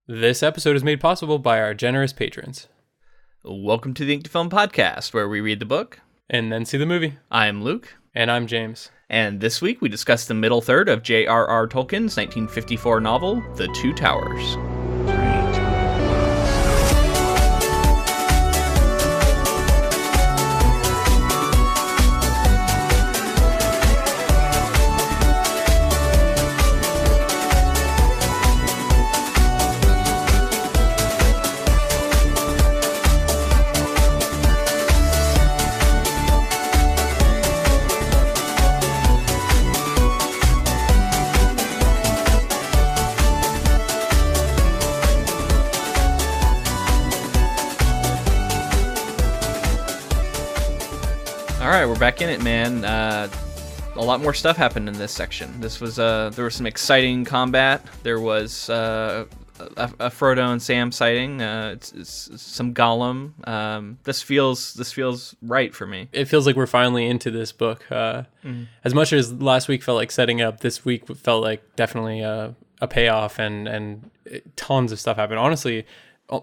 This episode is made possible by our generous patrons. Welcome to the Ink to Film podcast, where we read the book and then see the movie. I'm Luke. And I'm James. And this week we discuss the middle third of J.R.R. Tolkien's 1954 novel, The Two Towers. Alright, we're back in it, man. A lot more stuff happened in this section. This was there was some exciting combat. There was a Frodo and Sam sighting. It's some Gollum. This feels right for me. It feels like we're finally into this book. As much as last week felt like setting up, this week felt like definitely a payoff, and tons of stuff happened. Honestly,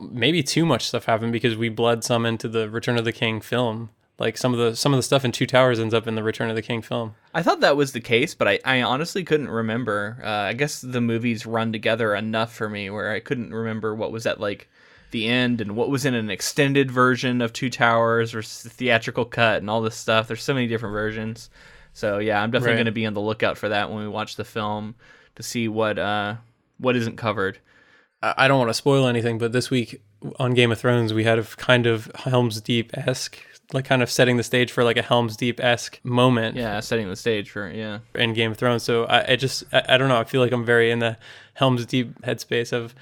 maybe too much stuff happened because we bled some into the Return of the King film. Like some of the stuff in Two Towers ends up in the Return of the King film. I thought that was the case, but I honestly couldn't remember. I guess the movies run together enough for me where I couldn't remember what was at like the end and what was in an extended version of Two Towers versus the theatrical cut and all this stuff. There's so many different versions. So yeah, I'm definitely going to be on the lookout for that when we watch the film to see what isn't covered. I don't want to spoil anything, but this week on Game of Thrones we had a kind of Helm's Deep-esque, like kind of setting the stage for like a Helm's Deep-esque moment. Yeah, setting the stage for in Game of Thrones. So I don't know. I feel like I'm very in the Helm's Deep headspace of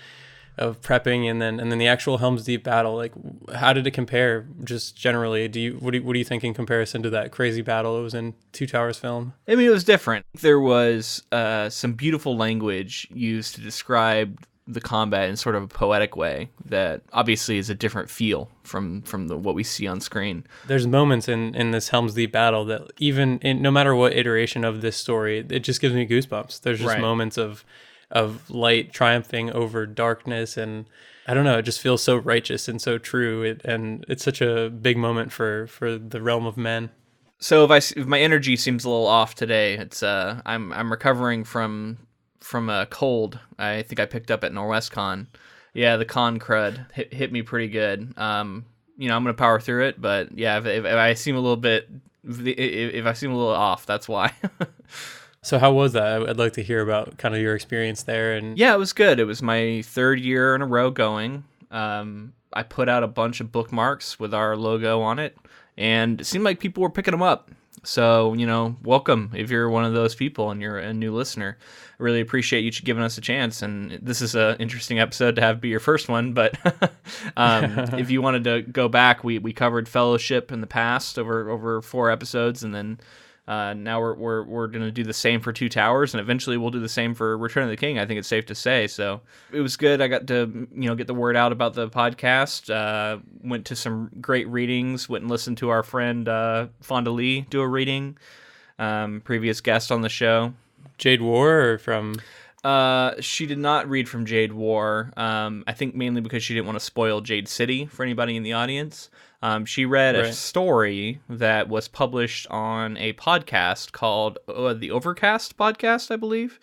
prepping, and then the actual Helm's Deep battle. Like, how did it compare? Just generally, what do you think in comparison to that crazy battle it was in Two Towers film? I mean, it was different. There was some beautiful language used to describe the combat in sort of a poetic way that obviously is a different feel from what we see on screen. There's moments in this Helm's Deep battle that even no matter what iteration of this story, it just gives me goosebumps. There's just moments of light triumphing over darkness, and I don't know, it just feels so righteous and so true. And it's such a big moment for the realm of men. So if my energy seems a little off today, it's I'm recovering from a cold. I think I picked up at NorwestCon. Yeah, the con crud hit me pretty good. I'm gonna power through it, but yeah, if I seem a little bit, if I seem a little off, that's why. So how was that? I'd like to hear about kind of your experience there. And yeah, it was good. It was my third year in a row going. I put out a bunch of bookmarks with our logo on it, and it seemed like people were picking them up. So, welcome if you're one of those people and you're a new listener. I really appreciate you giving us a chance. And this is an interesting episode to have be your first one. But if you wanted to go back, we covered Fellowship in the past over 4 episodes. And then now we're going to do the same for Two Towers. And eventually we'll do the same for Return of the King, I think it's safe to say. So it was good. I got to get the word out about the podcast. Went to some great readings. Went and listened to our friend Fonda Lee do a reading. Previous guest on the show. Jade War or from... She did not read from Jade War. I think mainly because she didn't want to spoil Jade City for anybody in the audience. She read a story that was published on a podcast called the Overcast podcast, I believe,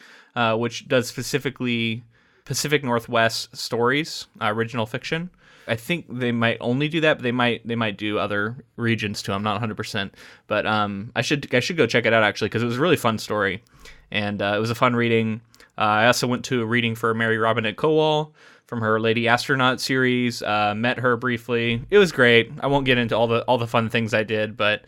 which does specifically Pacific Northwest stories, original fiction. I think they might only do that, but they might do other regions too. I'm not 100%, but I should go check it out actually, because it was a really fun story, and it was a fun reading. I also went to a reading for Mary Robinette Kowal from her Lady Astronaut series. Met her briefly. It was great. I won't get into all the fun things I did, but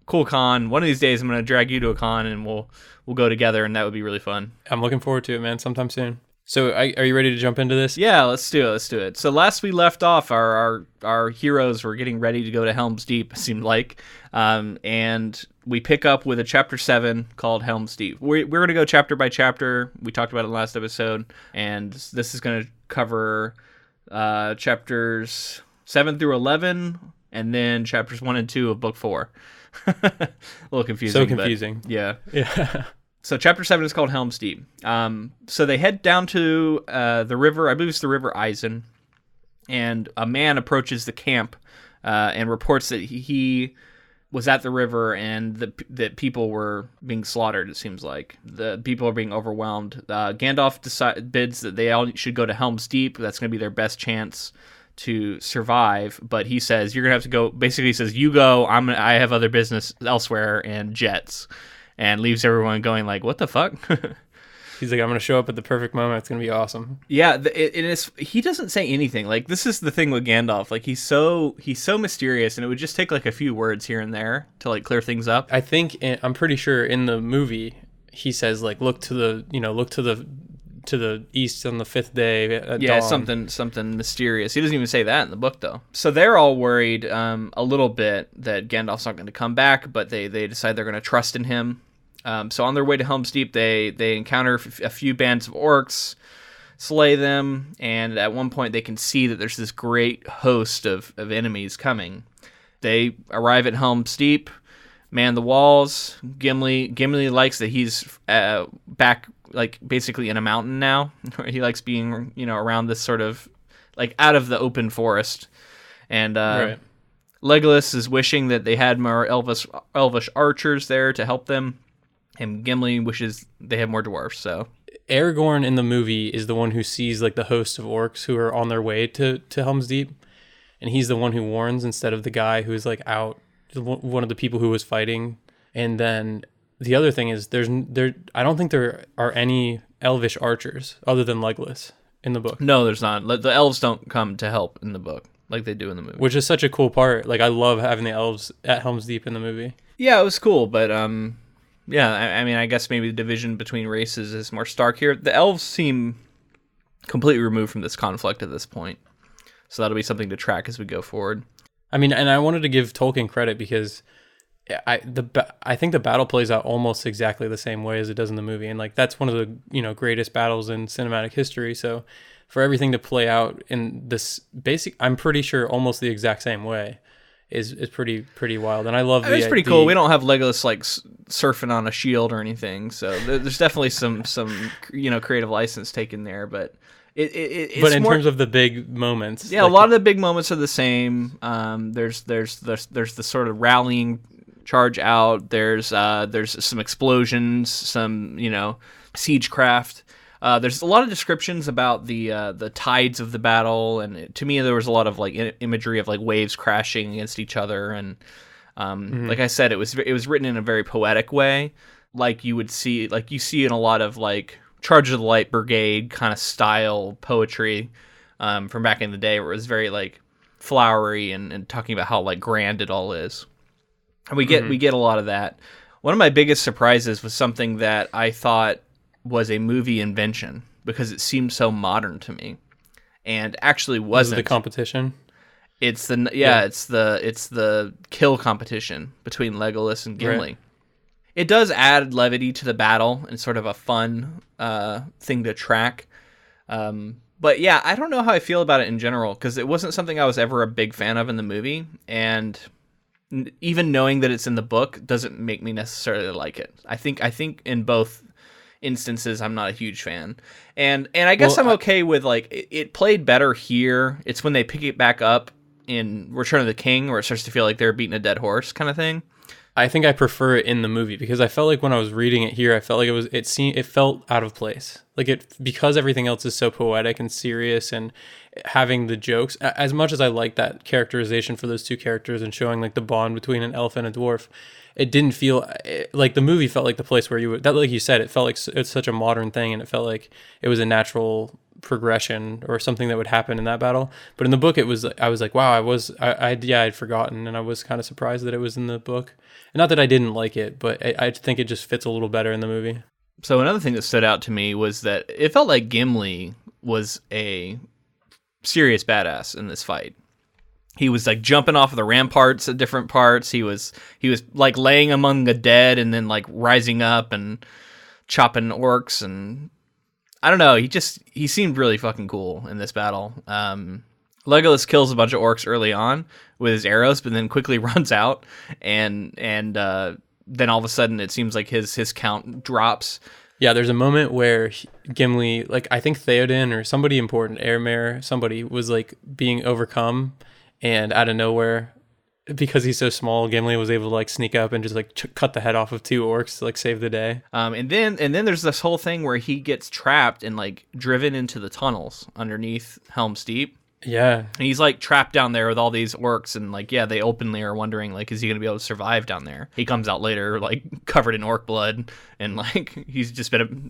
cool con. One of these days I'm going to drag you to a con and we'll go together, and that would be really fun. I'm looking forward to it, man, sometime soon. So are you ready to jump into this? Yeah, let's do it. So last we left off, our heroes were getting ready to go to Helm's Deep, it seemed like. And we pick up with a chapter 7 called Helm's Deep. We're going to go chapter by chapter. We talked about it in the last episode. And this is going to cover chapters 7 through 11, and then chapters 1 and 2 of book 4. A little confusing. So confusing. Yeah. So chapter 7 is called Helm's Deep. So they head down to the river, I believe it's the River Isen, and a man approaches the camp and reports that he was at the river and that people were being slaughtered, it seems like. The people are being overwhelmed. Gandalf bids that they all should go to Helm's Deep. That's going to be their best chance to survive, but he says, you're going to have to go, basically he says, you go, I have other business elsewhere, and jets. And leaves everyone going like, what the fuck? He's like, I'm going to show up at the perfect moment. It's going to be awesome. Yeah, he doesn't say anything. Like, this is the thing with Gandalf. Like, he's so mysterious, and it would just take like a few words here and there to like clear things up. I'm pretty sure in the movie he says like, look to the east on the fifth day at dawn. something mysterious. He doesn't even say that in the book, though. So they're all worried a little bit that Gandalf's not going to come back, but they decide they're going to trust in him. So on their way to Helm's Deep, they encounter a few bands of orcs, slay them, and at one point they can see that there's this great host of enemies coming. They arrive at Helm's Deep, man the walls. Gimli likes that he's back, like basically in a mountain now. He likes being, around this sort of like out of the open forest. And right. Legolas is wishing that they had more elvish archers there to help them. And Gimli wishes they had more dwarves. So Aragorn in the movie is the one who sees like the host of orcs who are on their way to Helm's Deep, and he's the one who warns instead of the guy who's like out, one of the people who was fighting. And then the other thing is I don't think there are any elvish archers other than Legolas in the book. No, there's not. The elves don't come to help in the book like they do in the movie, which is such a cool part. Like, I love having the elves at Helm's Deep in the movie. Yeah, it was cool, but yeah, I mean, I guess maybe the division between races is more stark here. The elves seem completely removed from this conflict at this point, so that'll be something to track as we go forward. I mean, and I wanted to give Tolkien credit because I think the battle plays out almost exactly the same way as it does in the movie, and like that's one of the greatest battles in cinematic history. So for everything to play out in this I'm pretty sure almost the exact same way is pretty wild. And I love it's pretty cool. We don't have Legolas like surfing on a shield or anything, so there's definitely some creative license taken there, but. But in terms of the big moments, yeah, like, a lot of the big moments are the same. There's the sort of rallying charge out. There's some explosions, some siegecraft. There's a lot of descriptions about the tides of the battle, and to me there was a lot of like imagery of like waves crashing against each other, and like I said, it was written in a very poetic way, like you see in a lot of like Charge of the Light Brigade kind of style poetry from back in the day, where it was very like flowery and talking about how like grand it all is. And we get a lot of that. One of my biggest surprises was something that I thought was a movie invention because it seemed so modern to me, and actually wasn't. The competition. It's the it's the kill competition between Legolas and Gimli. Right. It does add levity to the battle and sort of a fun thing to track. But yeah, I don't know how I feel about it in general, because it wasn't something I was ever a big fan of in the movie. And even knowing that it's in the book doesn't make me necessarily like it. I think in both instances, I'm not a huge fan. And I guess I'm okay with like, it played better here. It's when they pick it back up in Return of the King where it starts to feel like they're beating a dead horse kind of thing. I think I prefer it in the movie because I felt like when I was reading it here, I felt like it felt out of place. Like because everything else is so poetic and serious, and having the jokes, as much as I like that characterization for those two characters and showing like the bond between an elf and a dwarf, it didn't feel like the movie felt like the place where like you said, it felt like it's such a modern thing, and it felt like it was a natural progression or something that would happen in that battle. But in the book, I was like, wow, I'd forgotten, and I was kind of surprised that it was in the book. And not that I didn't like it, but I think it just fits a little better in the movie. So another thing that stood out to me was that it felt like Gimli was a serious badass in this fight. He was like jumping off of the ramparts at different parts. He was like laying among the dead and then like rising up and chopping orcs, and I don't know. He seemed really fucking cool in this battle. Legolas kills a bunch of orcs early on with his arrows, but then quickly runs out and then all of a sudden it seems like his count drops. Yeah, there's a moment where Gimli, like I think Theoden or somebody important, Airmare, somebody was like being overcome, and out of nowhere, because he's so small, Gimli was able to like sneak up and just like cut the head off of 2 orcs to like save the day. And then there's this whole thing where he gets trapped and like driven into the tunnels underneath Helm's Deep. Yeah. And he's like trapped down there with all these orcs, and like, yeah, they openly are wondering, like, is he gonna be able to survive down there? He comes out later like covered in orc blood, and like he's just been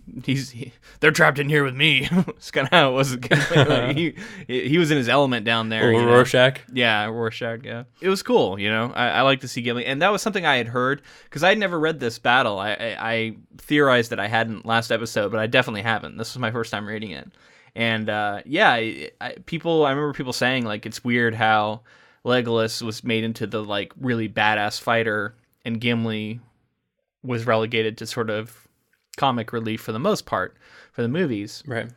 they're trapped in here with me. It's kind of how it was. Like, he was in his element down there. Rorschach. Yeah, Rorschach. Yeah, it was cool. I like to see Gimli, and that was something I had heard because I had never read this battle. I theorized that I hadn't last episode, but I definitely haven't. This was my first time reading it. And I remember people saying like it's weird how Legolas was made into the like really badass fighter, and Gimli was relegated to sort of comic relief for the most part for the movies. Right.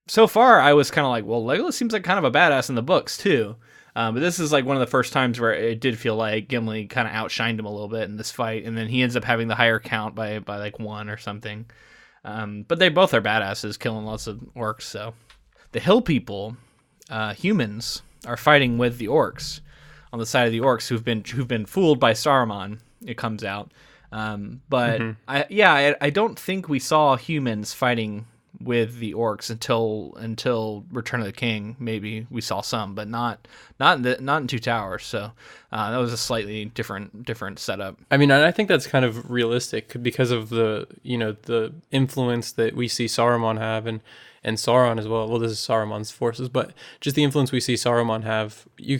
So far, I was kind of like, well, Legolas seems like kind of a badass in the books too. But this is like one of the first times where it did feel like Gimli kind of outshined him a little bit in this fight, and then he ends up having the higher count by like 1 or something. But they both are badasses, killing lots of orcs. So the hill people, humans, are fighting with the orcs on the side of the orcs who've been fooled by Saruman. It comes out, but I don't think we saw humans fighting with the orcs until Return of the King. Maybe we saw some, but not in Two Towers. So that was a slightly different setup. I mean, and I think that's kind of realistic because of the influence that we see Saruman have and Sauron as well. Well, this is Saruman's forces, but just the influence we see Saruman have, you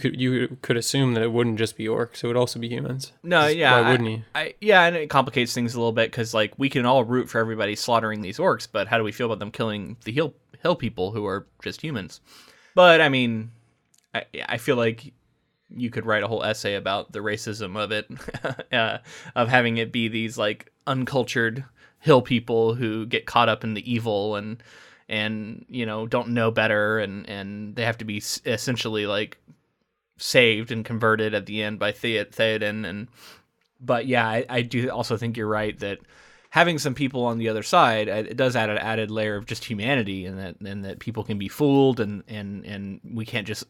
could assume that it wouldn't just be orcs; it would also be humans. No, yeah, why wouldn't he? And it complicates things a little bit because like we can all root for everybody slaughtering these orcs, but how do we feel about them killing the hill people who are just humans? But I mean, I feel like you could write a whole essay about the racism of it, of having it be these like uncultured hill people who get caught up in the evil and don't know better, and they have to be essentially like saved and converted at the end by Theoden. But yeah, I do also think you're right that having some people on the other side, it does add an added layer of just humanity, and that people can be fooled, and we can't just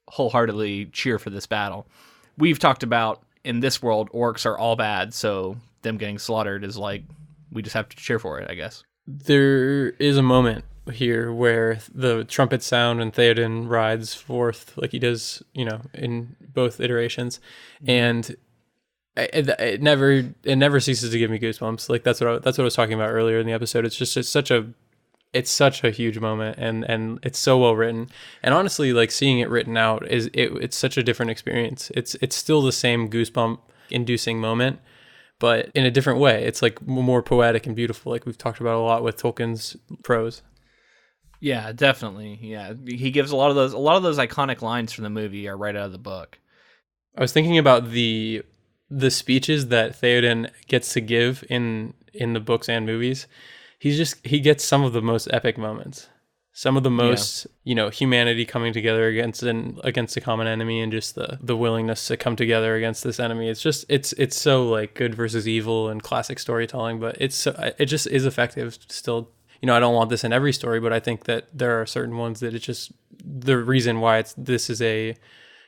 wholeheartedly cheer for this battle. We've talked about in this world, orcs are all bad, so them getting slaughtered is like we just have to cheer for it, I guess. There is a moment here where the trumpet sound and Theoden rides forth like he does, in both iterations, and it never ceases to give me goosebumps. Like that's what I was talking about earlier in the episode. It's such a huge moment, and it's so well written. And honestly, like seeing it written out it's such a different experience. It's still the same goosebump inducing moment, but in a different way. It's like more poetic and beautiful, like we've talked about a lot with Tolkien's prose. Yeah, definitely. Yeah, he gives a lot of those iconic lines from the movie are right out of the book. I was thinking about the speeches that Theoden gets to give in the books and movies. He gets some of the most epic moments. Some of the most, humanity coming together against a common enemy, and just the willingness to come together against this enemy. It's just, it's so like good versus evil and classic storytelling, but it just is effective still. I don't want this in every story, but I think that there are certain ones that it's just the reason why this is a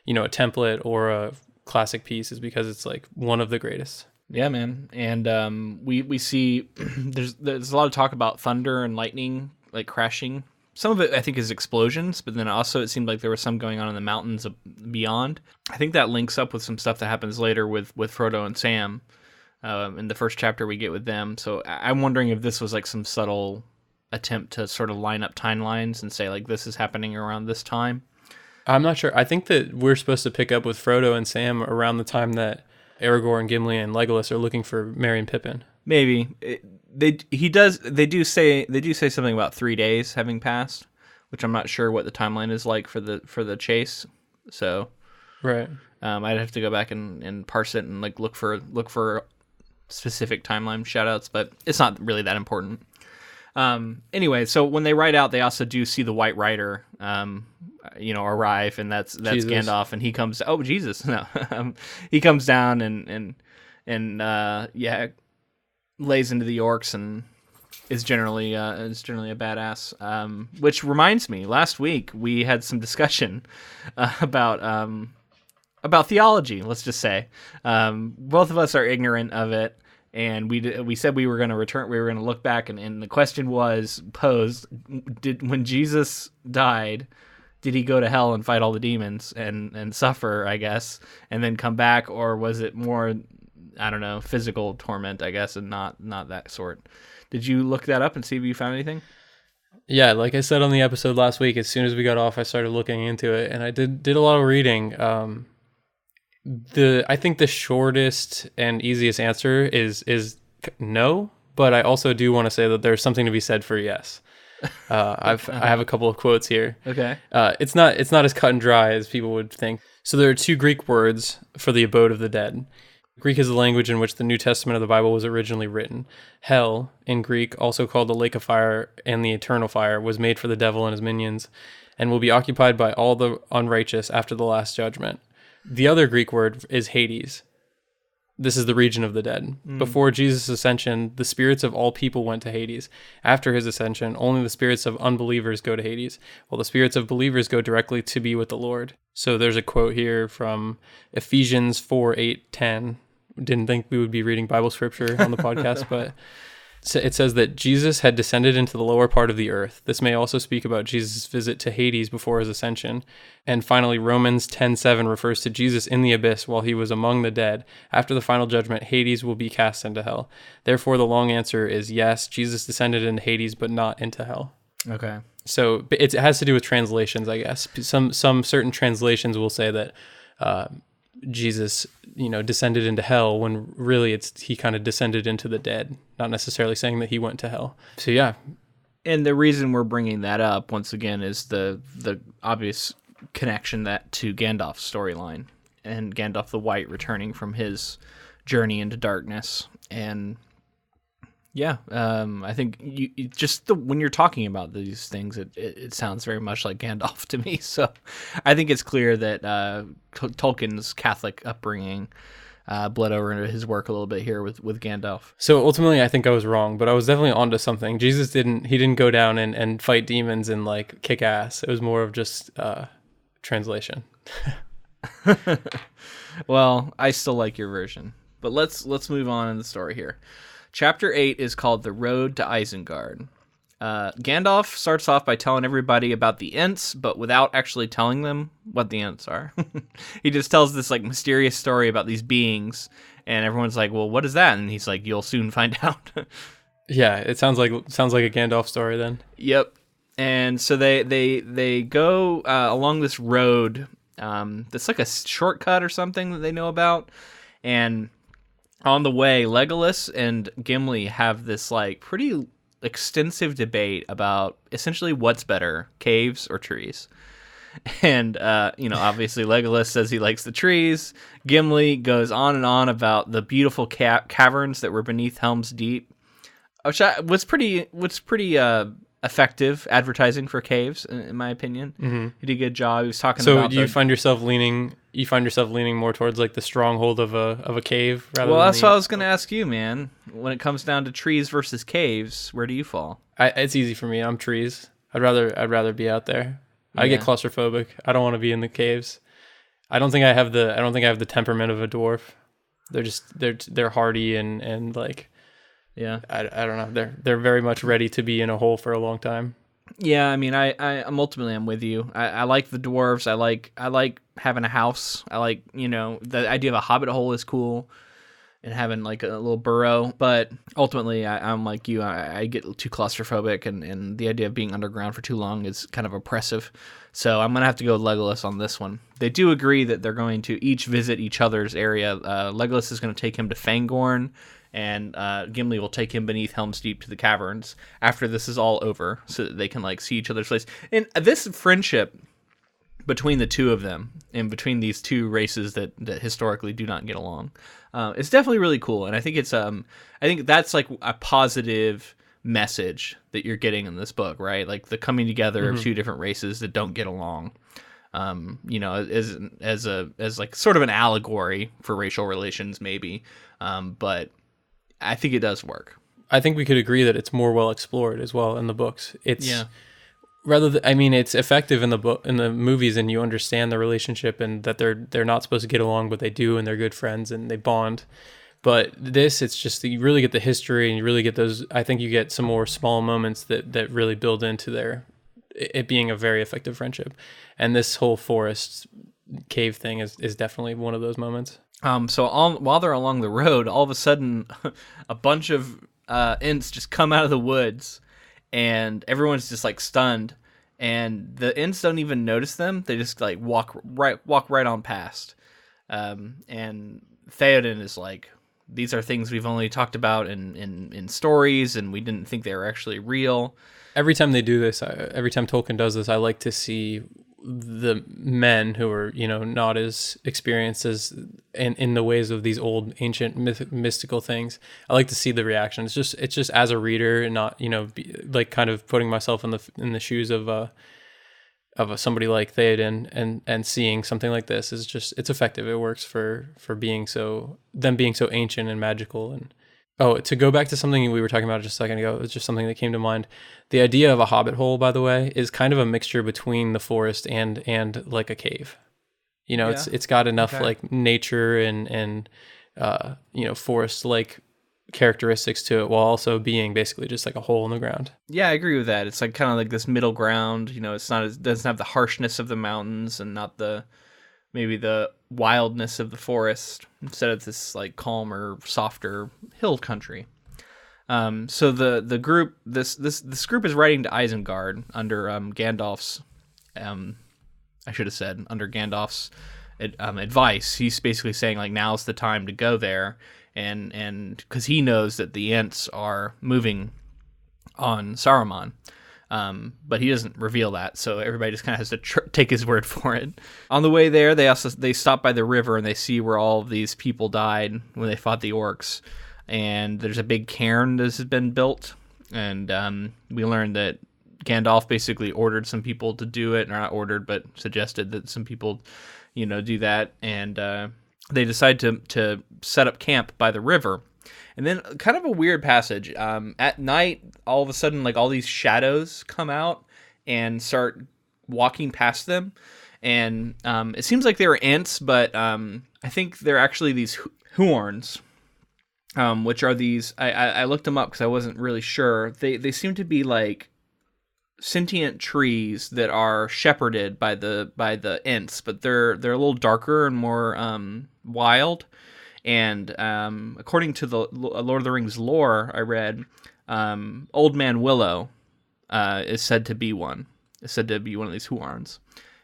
template or a classic piece is because it's like one of the greatest. Yeah, man. And we see there's a lot of talk about thunder and lightning like crashing. Some of it I think is explosions, but then also it seemed like there was some going on in the mountains beyond. I think that links up with some stuff that happens later with Frodo and Sam in the first chapter we get with them. So I'm wondering if this was like some subtle attempt to sort of line up timelines and say like this is happening around this time. I'm not sure. I think that we're supposed to pick up with Frodo and Sam around the time that Aragorn, Gimli, and Legolas are looking for Merry and Pippin. Maybe they do say something about 3 days having passed, which I'm not sure what the timeline is like for the chase. So, right. I'd have to go back and parse it and like look for specific timeline shoutouts, but it's not really that important. Anyway, so when they ride out, they also do see the White Rider, arrive, and that's Jesus. Gandalf, and he comes. Oh, Jesus! No, he comes down and and lays into the orcs and is generally a badass. Which reminds me, last week we had some discussion about theology. Let's just say both of us are ignorant of it, and we said we were going to return. We were going to look back, and the question was posed: when Jesus died, did he go to hell and fight all the demons and suffer, I guess, and then come back, or was it more, I don't know, physical torment, I guess, and not that sort? Did you look that up and see if you found anything? Yeah, like I said on the episode last week, as soon as we got off, I started looking into it, and I did a lot of reading. I think the shortest and easiest answer is no, but I also do want to say that there's something to be said for yes. I have a couple of quotes here. Okay. It's not as cut and dry as people would think. So there are two Greek words for the abode of the dead. Greek is the language in which the New Testament of the Bible was originally written. Hell, in Greek, also called the lake of fire and the eternal fire, was made for the devil and his minions, and will be occupied by all the unrighteous after the last judgment. The other Greek word is Hades. This is the region of the dead. Before Jesus' ascension, the spirits of all people went to Hades. After his ascension, only the spirits of unbelievers go to Hades, while the spirits of believers go directly to be with the Lord. So there's a quote here from Ephesians 4:8-10. Didn't think we would be reading Bible scripture on the podcast, but it says that Jesus had descended into the lower part of the earth. This may also speak about Jesus' visit to Hades before his ascension. And finally, Romans 10:7 refers to Jesus in the abyss while he was among the dead. After the final judgment, Hades will be cast into hell. Therefore, the long answer is yes, Jesus descended into Hades, but not into hell. Okay. So it has to do with translations, I guess. Some certain translations will say that Jesus, descended into hell, when really he kind of descended into the dead, not necessarily saying that he went to hell. So yeah. And the reason we're bringing that up once again is the obvious connection to Gandalf's storyline and Gandalf the White returning from his journey into darkness. And yeah, I think when you're talking about these things, it sounds very much like Gandalf to me. So I think it's clear that Tolkien's Catholic upbringing bled over into his work a little bit here with Gandalf. So ultimately, I think I was wrong, but I was definitely onto something. Jesus didn't go down and fight demons and like kick ass. It was more of just translation. Well, I still like your version, but let's move on in the story here. Chapter 8 is called The Road to Isengard. Gandalf starts off by telling everybody about the Ents, but without actually telling them what the Ents are. He just tells this like mysterious story about these beings, and everyone's like, "Well, what is that?" And he's like, "You'll soon find out." Yeah, it sounds like a Gandalf story then. Yep. And so they go along this road that's like a shortcut or something that they know about, and on the way, Legolas and Gimli have this like pretty extensive debate about essentially what's better, caves or trees. And obviously Legolas says he likes the trees. Gimli goes on and on about the beautiful caverns that were beneath Helm's Deep, which was pretty effective advertising for caves, in my opinion. Mm-hmm. He did a good job. He was talking about. So you find yourself leaning more towards like the stronghold of a cave, rather. Well, than that's what I was going to ask you, man. When it comes down to trees versus caves, where do you fall? It's easy for me. I'm trees. I'd rather be out there. Yeah. I get claustrophobic. I don't want to be in the caves. I don't think I have the temperament of a dwarf. They're hardy and like. Yeah, I don't know. They're very much ready to be in a hole for a long time. Yeah, I mean, I'm ultimately with you. I like the dwarves. I like having a house. I like the idea of a hobbit hole is cool, and having like a little burrow. But ultimately, I'm like you. I get too claustrophobic, and the idea of being underground for too long is kind of oppressive. So I'm gonna have to go with Legolas on this one. They do agree that they're going to each visit each other's area. Legolas is going to take him to Fangorn, and Gimli will take him beneath Helm's Deep to the caverns after this is all over, so that they can like see each other's place. And this friendship between the two of them, and between these two races that historically do not get along, it's definitely really cool. And I think I think that's like a positive message that you're getting in this book, right? Like the coming together of two different races that don't get along. as like sort of an allegory for racial relations, maybe. But I think it does work. I think we could agree that it's more well explored as well in the books. It's it's effective in the book, in the movies, and you understand the relationship and that they're not supposed to get along, but they do, and they're good friends and they bond. But this, it's just you really get the history, and you really get those. I think you get some more small moments that really build into it being a very effective friendship. And this whole forest cave thing is definitely one of those moments. While they're along the road, all of a sudden, a bunch of Ents just come out of the woods, and everyone's just like stunned. And the Ents don't even notice them; they just like walk right on past. And Theoden is like, "These are things we've only talked about in stories, and we didn't think they were actually real." Every time they do this, every time Tolkien does this, I like to see the men who are, not as experienced as in the ways of these old ancient mystical things. I like to see the reaction. It's just as a reader, and not like kind of putting myself in the shoes of somebody like Theoden, and seeing something like this is just, it's effective. It works for being so ancient and magical. And to go back to something we were talking about just a second ago, it's just something that came to mind. The idea of a hobbit hole, by the way, is kind of a mixture between the forest and like a cave. It's got enough like nature and forest like characteristics to it, while also being basically just like a hole in the ground. Yeah, I agree with that. It's like kind of like this middle ground. It doesn't have the harshness of the mountains and not maybe the wildness of the forest. Instead of this like calmer, softer hill country. So the group, this group is riding to Isengard under Gandalf's, I should have said under Gandalf's advice. He's basically saying like, now's the time to go there, and because he knows that the Ents are moving on Saruman. But he doesn't reveal that, so everybody just kind of has to take his word for it. On the way there, they stop by the river, and they see where all of these people died when they fought the orcs. And there's a big cairn that has been built, and we learned that Gandalf basically ordered some people to do it, or not ordered, but suggested that some people, do that. And they decide to set up camp by the river. And then kind of a weird passage. At night, all of a sudden, like all these shadows come out and start walking past them. And it seems like they were Ents, but I think they're actually these Huorns, which are these. I looked them up because I wasn't really sure. They seem to be like sentient trees that are shepherded by the Ents, but they're a little darker and more wild. And according to the Lord of the Rings lore I read, Old Man Willow is said to be one. Is said to be one of these Huorns,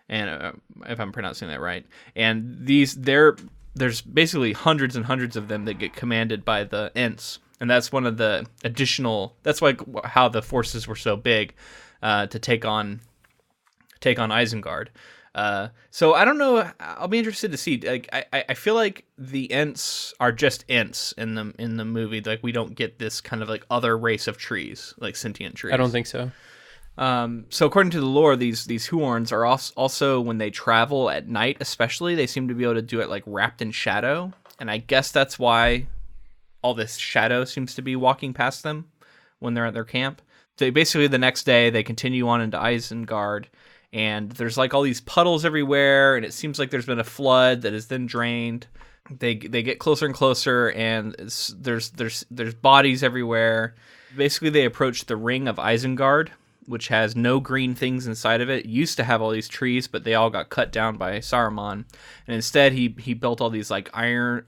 and if I'm pronouncing that right. And there's basically hundreds and hundreds of them that get commanded by the Ents, and that's one of the additional. That's like how the forces were so big to take on Isengard. So I don't know. I'll be interested to see. Like I feel like the Ents are just Ents in the movie. Like we don't get this kind of like other race of trees, like sentient trees. I don't think so. So according to the lore, these Huorns are also when they travel at night, especially, they seem to be able to do it like wrapped in shadow. And I guess that's why all this shadow seems to be walking past them when they're at their camp. They basically the next day they continue on into Isengard. And there's like all these puddles everywhere, and it seems like there's been a flood that is then drained. They get closer and closer, and there's bodies everywhere. Basically, they approach the ring of Isengard, which has no green things inside of it. It used to have all these trees, but they all got cut down by Saruman. And instead, he built all these like iron,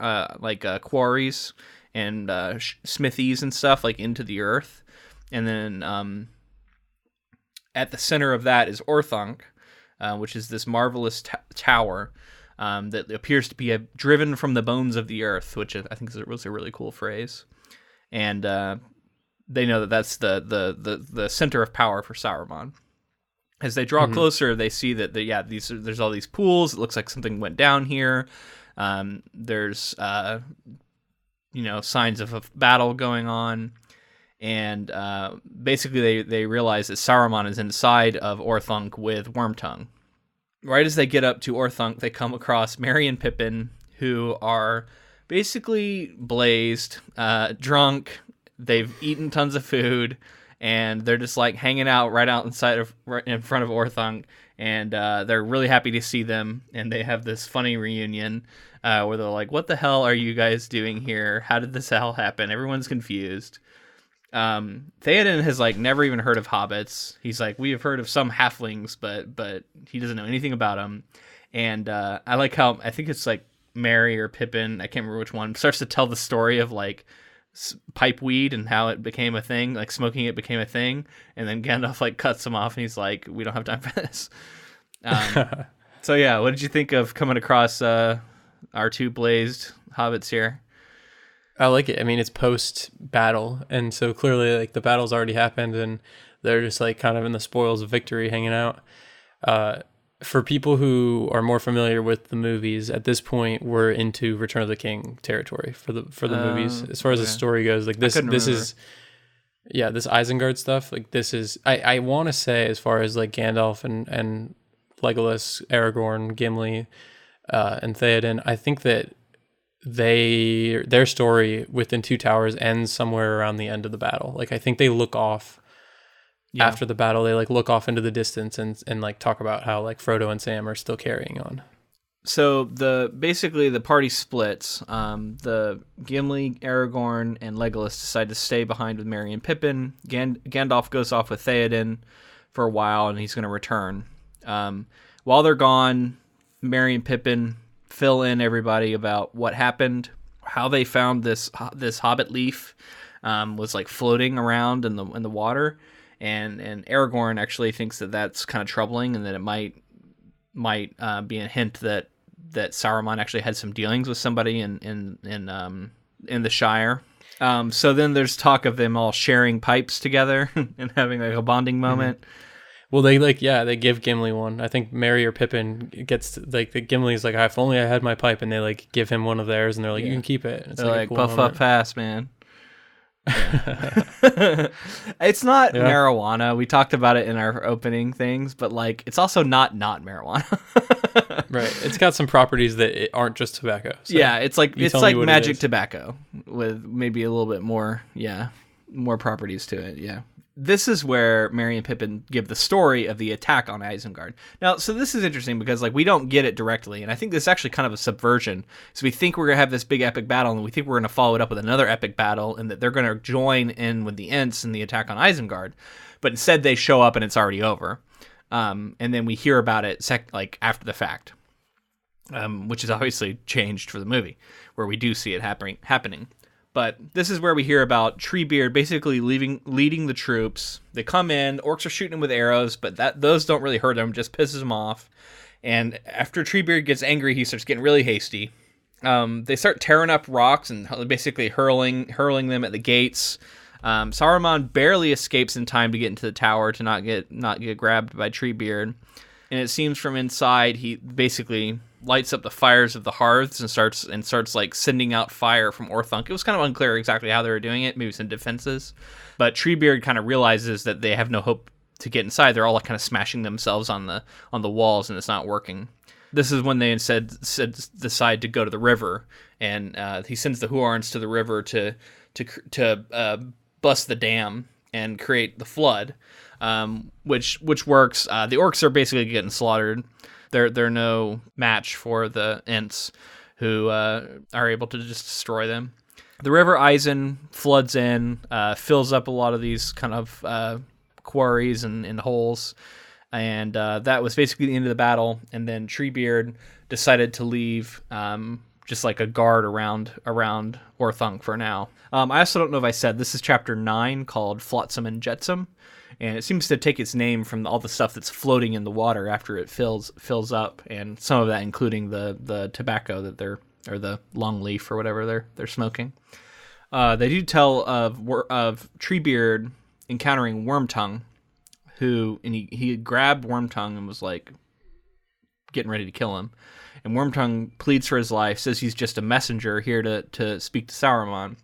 quarries and smithies and stuff like into the earth. And then at the center of that is Orthanc, which is this marvelous tower that appears to be driven from the bones of the earth, which I think was a really cool phrase. And they know that that's the center of power for Saruman. As they draw closer, they see that there's all these pools. It looks like something went down here. There's signs of a battle going on. And basically they realize that Saruman is inside of Orthanc with Wormtongue. right as they get up to Orthanc, they come across Merry and Pippin, who are basically blazed, drunk. They've eaten tons of food, and they're just like hanging out right in front of Orthanc, and they're really happy to see them. And they have this funny reunion where they're like, "What the hell are you guys doing here? How did this all happen?" Everyone's confused. Theoden has like never even heard of hobbits. He's like, we have heard of some halflings, but he doesn't know anything about them. And I like how, I think it's like Merry or Pippin, I can't remember which one, starts to tell the story of like pipe weed and how it became a thing, like smoking it became a thing. And then Gandalf like cuts him off and he's like, we don't have time for this. So yeah, what did you think of coming across our two blazed hobbits here? I like it. I mean, it's post-battle, and so clearly, like, the battle's already happened, and they're just, like, kind of in the spoils of victory hanging out. For people who are more familiar with the movies, at this point, we're into Return of the King territory for the movies. As far as the story goes, like, this is... Yeah, this Isengard stuff, like, this is... I want to say, as far as, like, Gandalf and Legolas, Aragorn, Gimli, and Theoden, I think that their story within Two Towers ends somewhere around the end of the battle. Like, I think they look off after the battle. They like look off into the distance and like talk about how like Frodo and Sam are still carrying on. So basically the party splits. The Gimli, Aragorn, and Legolas decide to stay behind with Merry and Pippin. Gandalf goes off with Theoden for a while, and he's going to return. While they're gone, Merry and Pippin fill in everybody about what happened, how they found this hobbit leaf was like floating around in the water, and Aragorn actually thinks that that's kind of troubling, and that it might be a hint that Saruman actually had some dealings with somebody in the Shire. So then there's talk of them all sharing pipes together and having like a bonding moment. Mm-hmm. Well, they give Gimli one. I think Merry or Pippin gets like the Gimli's like, if only I had my pipe, and they like give him one of theirs, and they're like, you can keep it. It's they're like cool puff moment. up pass, man. Yeah. It's not marijuana. We talked about it in our opening things, but like it's also not marijuana. Right. It's got some properties that aren't just tobacco. So yeah, it's like magic tobacco with maybe a little bit more properties to it. Yeah. This is where Merry and Pippin give the story of the attack on Isengard. Now, so this is interesting because like we don't get it directly, and I think this is actually kind of a subversion. So we think we're going to have this big epic battle, and we think we're going to follow it up with another epic battle, and that they're going to join in with the Ents in the attack on Isengard. But instead they show up and it's already over. And then we hear about it after the fact, which is obviously changed for the movie, where we do see it happening. But this is where we hear about Treebeard basically leading the troops. They come in, orcs are shooting them with arrows, but those don't really hurt them, just pisses them off. And after Treebeard gets angry, he starts getting really hasty. They start tearing up rocks and basically hurling them at the gates. Saruman barely escapes in time to get into the tower to not get grabbed by Treebeard. And it seems from inside he basically lights up the fires of the hearths and starts like sending out fire from Orthanc. It was kind of unclear exactly how they were doing it, maybe some defenses. But Treebeard kind of realizes that they have no hope to get inside. They're all like kind of smashing themselves on the walls, and it's not working. This is when they instead decide to go to the river, and he sends the Huarns to the river to bust the dam and create the flood, which works. The orcs are basically getting slaughtered. They're no match for the Ents, who are able to just destroy them. The River Isen floods in, fills up a lot of these kind of quarries and holes, and that was basically the end of the battle. And then Treebeard decided to leave just like a guard around Orthanc for now. I also don't know if I said, this is chapter 9 called Flotsam and Jetsam. And it seems to take its name from all the stuff that's floating in the water after it fills up, and some of that including the tobacco or the long leaf or whatever they're smoking. They do tell of Treebeard encountering Wormtongue, and he grabbed Wormtongue and was like getting ready to kill him. And Wormtongue pleads for his life, says he's just a messenger here to speak to Saruman.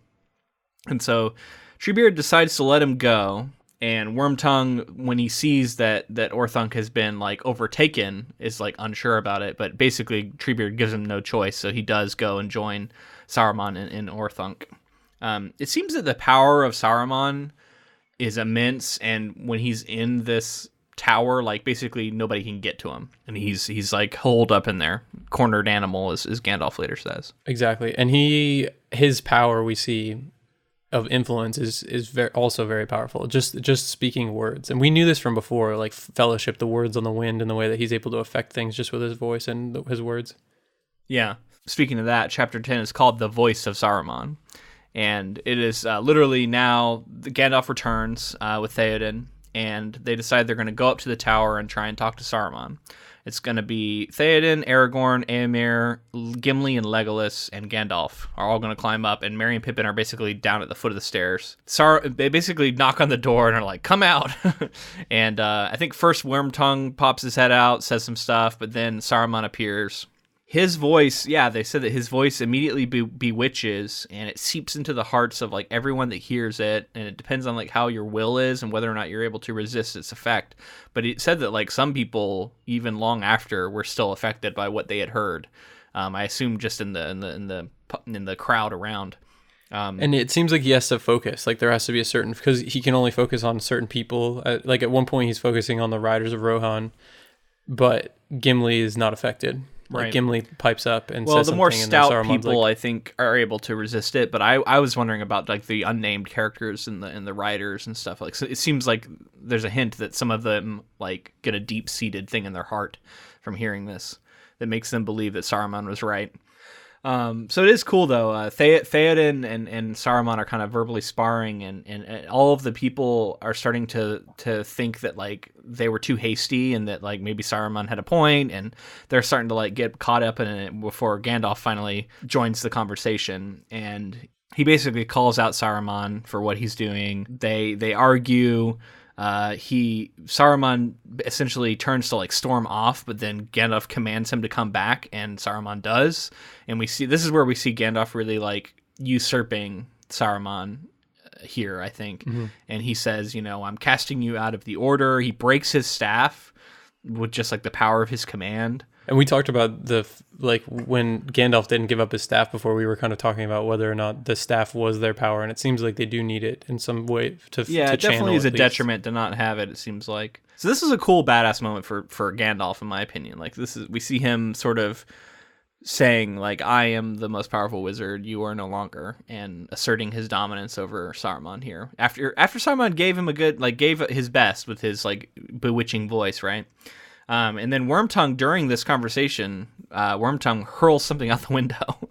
And so Treebeard decides to let him go. And Wormtongue, when he sees that Orthunk has been like overtaken, is like unsure about it. But basically, Treebeard gives him no choice, so he does go and join Saruman in Orthunk. It seems that the power of Saruman is immense, and when he's in this tower, like basically nobody can get to him, and he's like holed up in there, cornered animal, as Gandalf later says. Exactly, and his power we see of influence is also very powerful. Just speaking words, and we knew this from before, like Fellowship, the words on the wind, and the way that he's able to affect things just with his voice and his words. Yeah. Speaking of that, chapter 10 is called The Voice of Saruman, and it is literally now Gandalf returns with Theoden, and they decide they're going to go up to the tower and try and talk to Saruman. It's going to be Theoden, Aragorn, Éomer, Gimli, and Legolas, and Gandalf are all going to climb up, and Merry and Pippin are basically down at the foot of the stairs. They basically knock on the door and are like, come out! And I think first Wormtongue pops his head out, says some stuff, but then Saruman appears. His voice, they said that his voice immediately bewitches, and it seeps into the hearts of like everyone that hears it, and it depends on like how your will is and whether or not you're able to resist its effect. But it said that like some people, even long after, were still affected by what they had heard. I assume just in the crowd around. And it seems like he has to focus. Like there has to be a certain, because he can only focus on certain people. Like at one point, he's focusing on the riders of Rohan, but Gimli is not affected. Like right. Gimli pipes up and well, says the something. more stout people, like, I think, are able to resist it. But I was wondering about like the unnamed characters and the riders and stuff. Like, so it seems like there's a hint that some of them like get a deep seated thing in their heart from hearing this that makes them believe that Saruman was right. So it is cool though. Theoden and Saruman are kind of verbally sparring, and all of the people are starting to think that like they were too hasty and that like maybe Saruman had a point, and they're starting to like get caught up in it before Gandalf finally joins the conversation, and he basically calls out Saruman for what he's doing. They argue. Saruman essentially turns to like storm off, but then Gandalf commands him to come back, and Saruman does. And this is where we see Gandalf really like usurping Saruman here, I think. Mm-hmm. And he says, I'm casting you out of the order. He breaks his staff with just like the power of his command. And we talked about when Gandalf didn't give up his staff before, we were kind of talking about whether or not the staff was their power, and it seems like they do need it in some way to it definitely is a detriment to not have it. It seems like. So this is a cool badass moment for Gandalf, in my opinion. Like we see him sort of saying like, I am the most powerful wizard, you are no longer, and asserting his dominance over Saruman here. After Saruman gave him gave his best with his like bewitching voice, right? And then Wormtongue, during this conversation, Wormtongue hurls something out the window,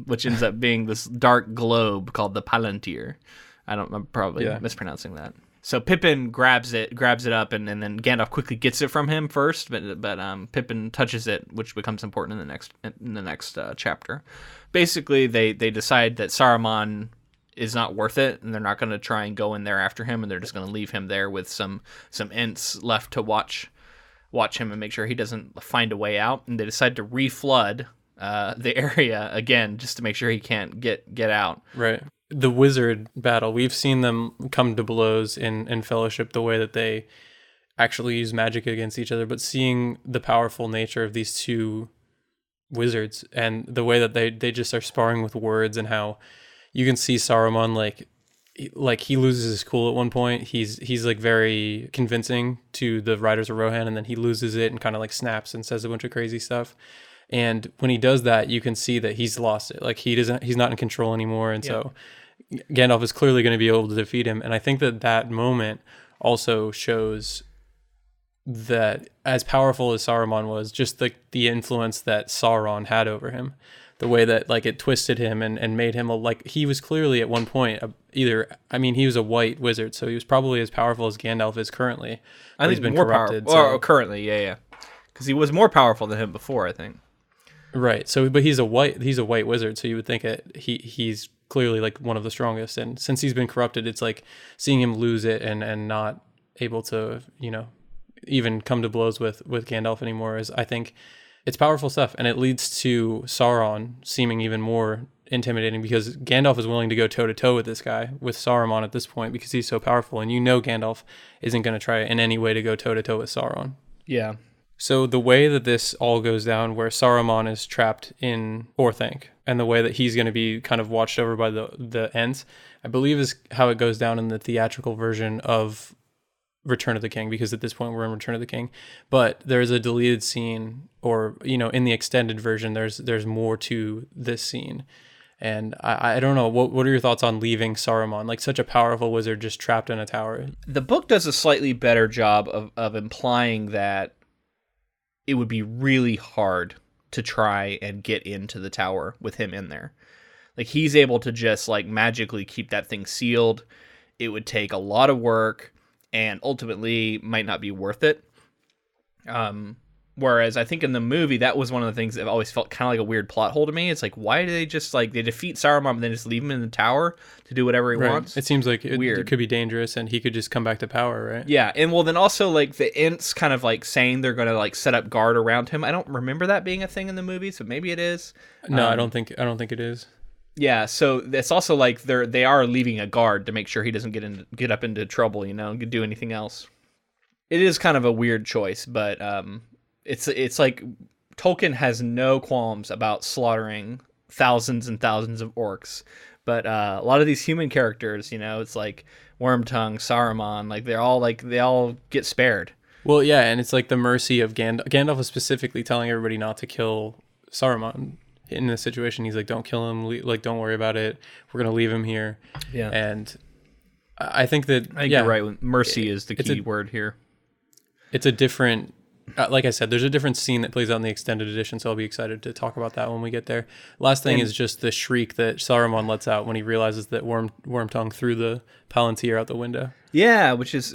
which ends up being this dark globe called the Palantir. I'm probably mispronouncing that. So Pippin grabs it up, and then Gandalf quickly gets it from him first, but Pippin touches it, which becomes important in the next chapter. Basically, they decide that Saruman is not worth it, and they're not going to try and go in there after him, and they're just going to leave him there with some Ents left to watch him and make sure he doesn't find a way out. And they decide to reflood the area again just to make sure he can't get out. Right. The wizard battle, we've seen them come to blows in Fellowship, the way that they actually use magic against each other, but seeing the powerful nature of these two wizards and the way that they just are sparring with words, and how you can see Saruman like he loses his cool at one point. He's like very convincing to the riders of Rohan, and then he loses it and kind of like snaps and says a bunch of crazy stuff. And when he does that, you can see that he's lost it. Like he's not in control anymore. And so Gandalf is clearly going to be able to defeat him. And I think that moment also shows that as powerful as Saruman was, just the influence that Sauron had over him. The way that like it twisted him and made him he was clearly at one point he was a white wizard, so he was probably as powerful as Gandalf is currently. I think he's been more corrupted. Currently, because he was more powerful than him before, I think. Right. So, but he's a white wizard, so you would think he's clearly like one of the strongest. And since he's been corrupted, it's like seeing him lose it and not able to even come to blows with Gandalf anymore is, I think. It's powerful stuff, and it leads to Sauron seeming even more intimidating because Gandalf is willing to go toe-to-toe with this guy, with Saruman at this point, because he's so powerful. And Gandalf isn't going to try in any way to go toe-to-toe with Sauron. Yeah. So the way that this all goes down, where Saruman is trapped in Orthanc, and the way that he's going to be kind of watched over by the Ents, I believe is how it goes down in the theatrical version of Return of the King, because at this point we're in Return of the King. But there's a deleted scene, or in the extended version, there's more to this scene. And I don't know, what are your thoughts on leaving Saruman, like such a powerful wizard, just trapped in a tower? The book does a slightly better job of implying that it would be really hard to try and get into the tower with him in there. Like, he's able to just like magically keep that thing sealed. It would take a lot of work and ultimately might not be worth it. Whereas I think in the movie, that was one of the things that always felt kind of like a weird plot hole to me. It's like, why do they just they defeat Saruman and then just leave him in the tower to do whatever he wants? It seems like it could be dangerous and he could just come back to power, right? Yeah, and well, then also like the Ents kind of like saying they're going to like set up guard around him. I don't remember that being a thing in the movie, so maybe it is. No, I don't think it is. Yeah, so it's also like they are leaving a guard to make sure he doesn't get up into trouble, do anything else. It is kind of a weird choice, but it's like Tolkien has no qualms about slaughtering thousands and thousands of orcs, but a lot of these human characters, it's like Wormtongue, Saruman, like they all get spared. Well, yeah, and it's like the mercy of Gandalf. Gandalf is specifically telling everybody not to kill Saruman. In this situation, he's like, don't kill him, like, don't worry about it, we're gonna leave him here. Yeah. And I think that you're right. Mercy is the key word here. It's a different, like I said, there's a different scene that plays out in the extended edition, so I'll be excited to talk about that when we get there. Last thing is just the shriek that Saruman lets out when he realizes that Wormtongue threw the Palantir out the window. Yeah, which was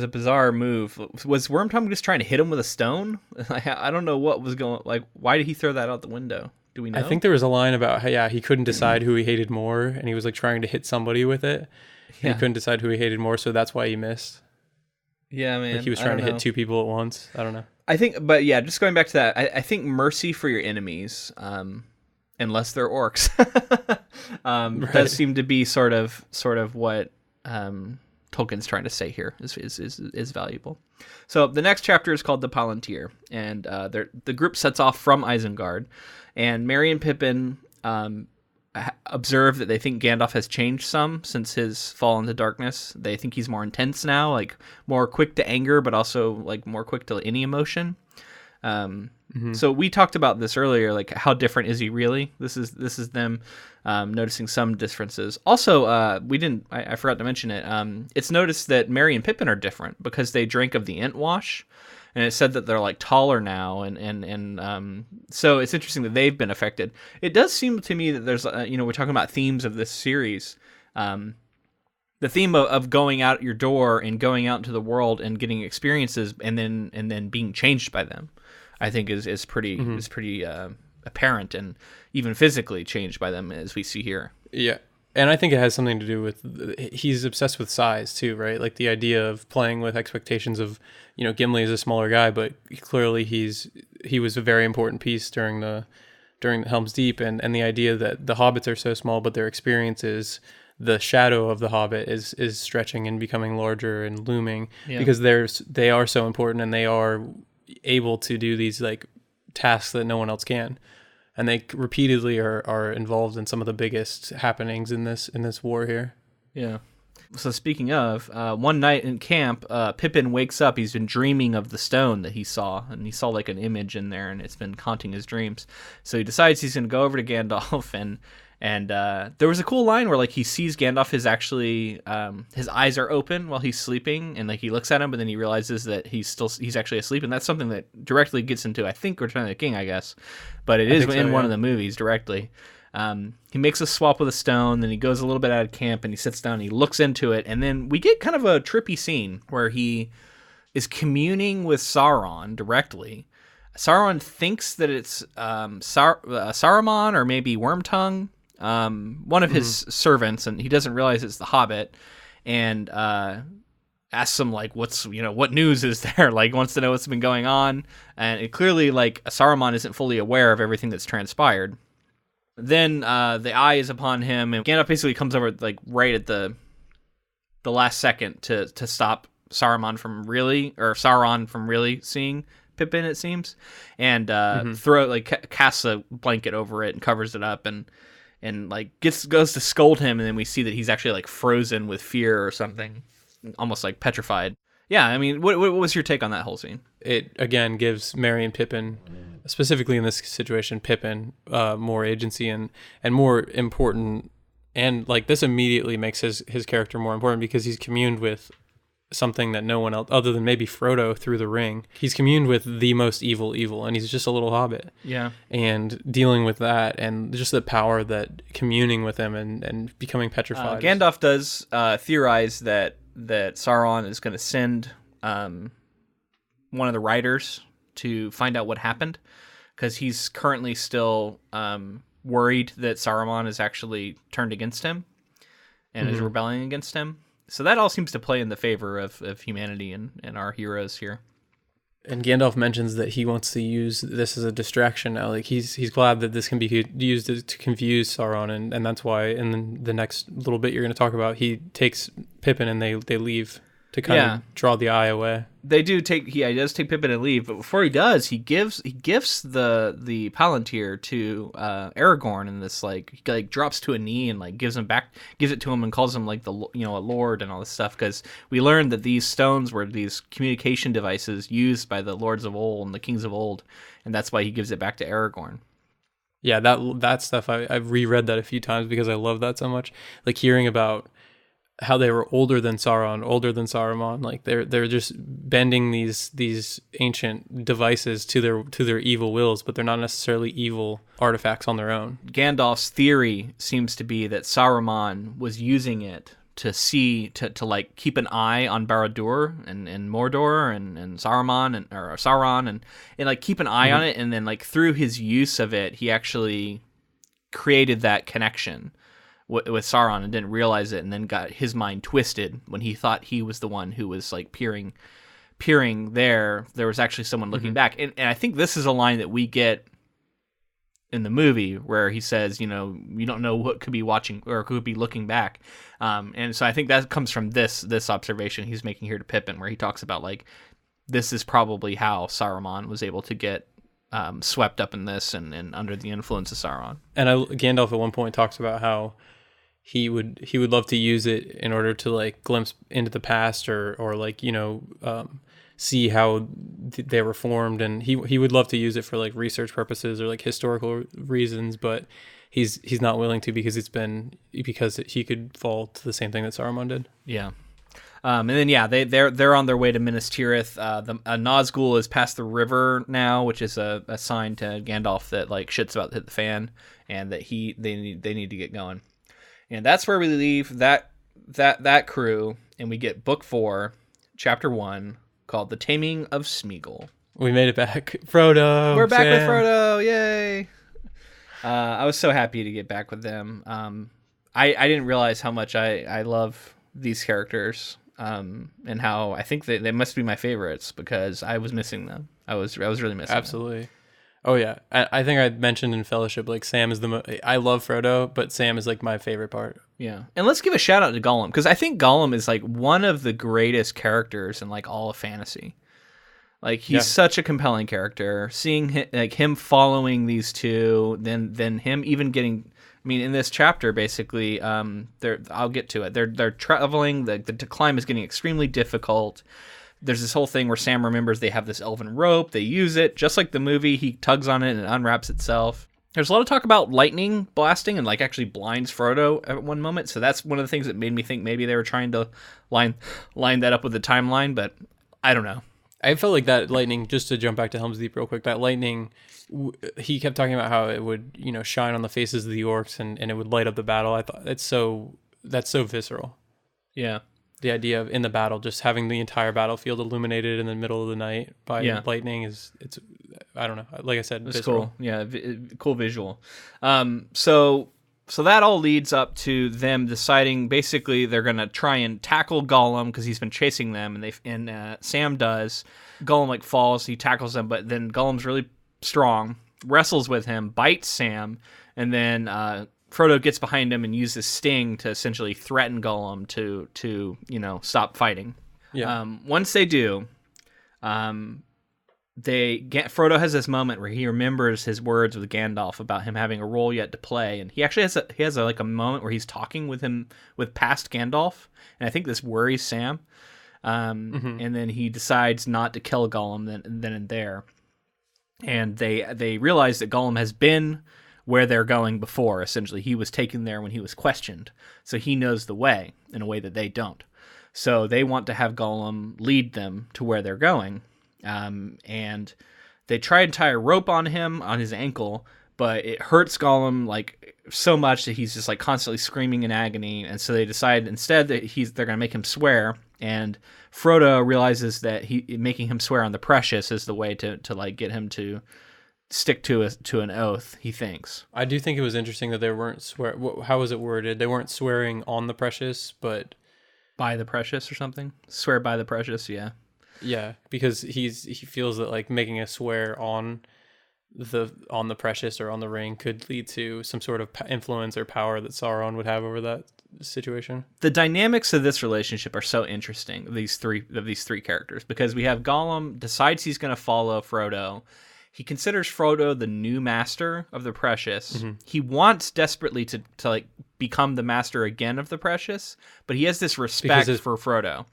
a bizarre move. Was Wormtongue just trying to hit him with a stone? I don't know what was going. Like, why did he throw that out the window? Do we know? I think there was a line about how, he couldn't decide who he hated more, and he was like trying to hit somebody with it. Yeah. He couldn't decide who he hated more, so that's why he missed. Yeah, man. Like he was trying to hit two people at once. I don't know. I think, but yeah, just going back to that, I think mercy for your enemies, unless they're orcs, right, does seem to be sort of what Tolkien's trying to say here is valuable. So the next chapter is called the Palantir, and the group sets off from Isengard, and Merry and Pippin observe that they think Gandalf has changed some since his fall into darkness. They think he's more intense now, like more quick to anger, but also like more quick to any emotion. So we talked about this earlier, like how different is he really? This is them noticing some differences. Also, I forgot to mention it. It's noticed that Merry and Pippin are different because they drank of the Ent wash, and it said that they're like taller now, and so it's interesting that they've been affected. It does seem to me that there's we're talking about themes of this series. The theme of going out your door and going out into the world and getting experiences and then being changed by them, I think is pretty apparent, and even physically changed by them, as we see here. Yeah. And I think it has something to do with, he's obsessed with size too, right? Like the idea of playing with expectations of, Gimli is a smaller guy, but clearly he was a very important piece during the Helm's Deep, and the idea that the hobbits are so small, but their experiences, the shadow of the hobbit is stretching and becoming larger and looming, because they are so important, and they are able to do these like tasks that no one else can. And they repeatedly are involved in some of the biggest happenings in this war here. Yeah. So speaking of, one night in camp, Pippin wakes up. He's been dreaming of the stone that he saw, and he saw like an image in there, and it's been haunting his dreams. So he decides he's going to go over to Gandalf, and there was a cool line where like he sees Gandalf is actually his eyes are open while he's sleeping, and like he looks at him, but then he realizes that he's actually asleep, and that's something that directly gets into, I think, Return of the King, I guess, but it is in one of the movies directly. He makes a swap with a stone, then he goes a little bit out of camp, and he sits down and he looks into it, and then we get kind of a trippy scene where he is communing with Sauron directly. Sauron thinks that it's Saruman or maybe Wormtongue, one of his servants, and he doesn't realize it's the Hobbit, and asks him like, what news is there? Like, wants to know what's been going on, and it clearly like Saruman isn't fully aware of everything that's transpired. Then the eye is upon him, and Gandalf basically comes over like right at the last second to stop Sauron from really seeing Pippin, it seems, and casts a blanket over it and covers it up, and like goes to scold him, and then we see that he's actually like frozen with fear or something, almost like petrified. Yeah, I mean, what was your take on that whole scene? It again gives Merry and Pippin, specifically in this situation, Pippin, more agency and more important, and like this immediately makes his character more important because he's communed with something that no one else, other than maybe Frodo through the ring, he's communed with the most evil, and he's just a little hobbit. Yeah. And dealing with that and just the power that communing with him and becoming petrified. Gandalf does theorize that Sauron is going to send one of the riders to find out what happened, because he's currently still worried that Saruman is actually turned against him and is rebelling against him. So that all seems to play in the favor of humanity and our heroes here. And Gandalf mentions that he wants to use this as a distraction now. Like he's glad that this can be used to confuse Sauron, and that's why in the next little bit you're going to talk about, he takes Pippin and they leave to kind of draw the eye away. They do take he does take Pippin and leave, but before he does, he gifts the Palantir to Aragorn, and this like he drops to a knee and like gives it to him and calls him like a lord and all this stuff, because we learned that these stones were these communication devices used by the lords of old and the kings of old, and that's why he gives it back to Aragorn. Yeah, that stuff I've reread that a few times because I love that so much. Like hearing about how they were older than Saruman, like they're just bending these ancient devices to their evil wills, but they're not necessarily evil artifacts on their own. Gandalf's theory seems to be that Saruman was using it to see to like keep an eye on Barad-dûr and Mordor and Saruman or Sauron and like keep an eye on it, and then like through his use of it, he actually created that connection with Sauron and didn't realize it, and then got his mind twisted when he thought he was the one who was like peering there. There was actually someone looking back, and I think this is a line that we get in the movie where he says, you don't know what could be watching or could be looking back, and so I think that comes from this observation he's making here to Pippin, where he talks about like this is probably how Saruman was able to get swept up in this and under the influence of Sauron. And Gandalf at one point talks about how he would love to use it in order to like glimpse into the past or like see how they were formed, and he would love to use it for like research purposes or like historical reasons, but he's not willing to because he could fall to the same thing that Saruman did. Yeah. And then they're on their way to Minas Tirith. Nazgul is past the river now, which is a sign to Gandalf that like shit's about to hit the fan, and that they need to get going. And that's where we leave that crew, and we get book 4, chapter 1, called The Taming of Sméagol. We made it back. Frodo. We're back with Frodo. Yay. I was so happy to get back with them. I didn't realize how much I love these characters, and how I think they must be my favorites because I was missing them. I was really missing them. Absolutely. Oh yeah, I think I mentioned in Fellowship, like Sam is I love Frodo, but Sam is like my favorite part. Yeah, and let's give a shout out to Gollum, because I think Gollum is like one of the greatest characters in like all of fantasy. Like he's such a compelling character. Seeing him following these two, then him even getting. I mean, in this chapter, basically, I'll get to it. They're traveling. The climb is getting extremely difficult. There's this whole thing where Sam remembers they have this elven rope. They use it. Just like the movie, he tugs on it and it unwraps itself. There's a lot of talk about lightning blasting and like actually blinds Frodo at one moment. So that's one of the things that made me think maybe they were trying to line that up with the timeline, but I don't know. I felt like that lightning, just to jump back to Helm's Deep real quick, that lightning, he kept talking about how it would, shine on the faces of the orcs and it would light up the battle. I thought that's so visceral. Yeah. The idea of in the battle, just having the entire battlefield illuminated in the middle of the night by lightning it's I don't know. Like I said, it's visceral. Cool. Yeah, cool visual. So that all leads up to them deciding basically they're gonna try and tackle Gollum because he's been chasing them, and Sam does. Gollum like falls, he tackles them, but then Gollum's really strong, wrestles with him, bites Sam, and then Frodo gets behind him and uses Sting to essentially threaten Gollum to stop fighting. Yeah. Once they do, Frodo has this moment where he remembers his words with Gandalf about him having a role yet to play, and he actually has a moment where he's talking with past Gandalf, and I think this worries Sam. And then he decides not to kill Gollum then and there, and they realize that Gollum has been where they're going before. Essentially, he was taken there when he was questioned, so he knows the way in a way that they don't. So they want to have Gollum lead them to where they're going. And they try to tie a rope on him, on his ankle, but it hurts Gollum like so much that he's just like constantly screaming in agony. And so they decide instead that they're going to make him swear. And Frodo realizes that making him swear on the Precious is the way to like get him to stick to an oath, he thinks. I do think it was interesting that they weren't how was it worded? They weren't swearing on the Precious, but by the Precious or something. Swear by the Precious, yeah. Yeah, because he feels that like making a swear on the Precious or on the ring could lead to some sort of influence or power that Sauron would have over that situation. The dynamics of this relationship are so interesting, these three characters, because we have Gollum decides he's going to follow Frodo. He considers Frodo the new master of the Precious. Mm-hmm. He wants desperately to like become the master again of the Precious, but he has this respect for Frodo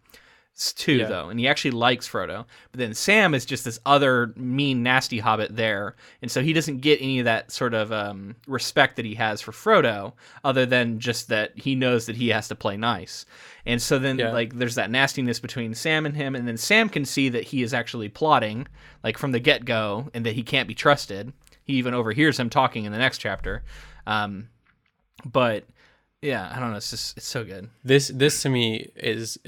too, though, and he actually likes Frodo. But then Sam is just this other mean, nasty hobbit there, and so he doesn't get any of that sort of respect that he has for Frodo, other than just that he knows that he has to play nice. And so then, like, there's that nastiness between Sam and him, and then Sam can see that he is actually plotting, like, from the get-go, and that he can't be trusted. He even overhears him talking in the next chapter. But yeah, I don't know. It's so good. This to me is.